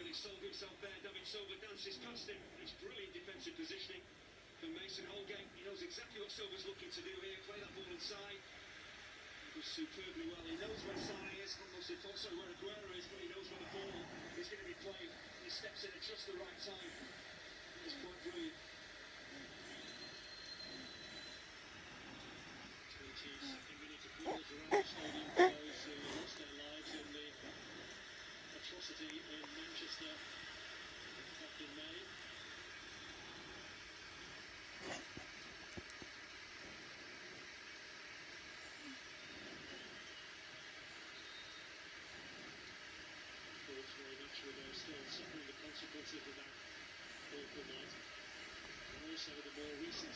he sold himself there. David Silva dances past him. It's brilliant defensive positioning from Mason Holgate. He knows exactly what Silva's looking to do here. Play that ball inside. He does superbly well. He knows where Sarri is, almost also where Aguero is, but he knows where the ball is going to be played. He steps in at just the right time. It's quite brilliant. 22nd minute of goals around the stadium for those who lost their lives in the atrocity in Manchester back in May. Very naturally, they're still suffering the consequences of that awful night. And also the more recent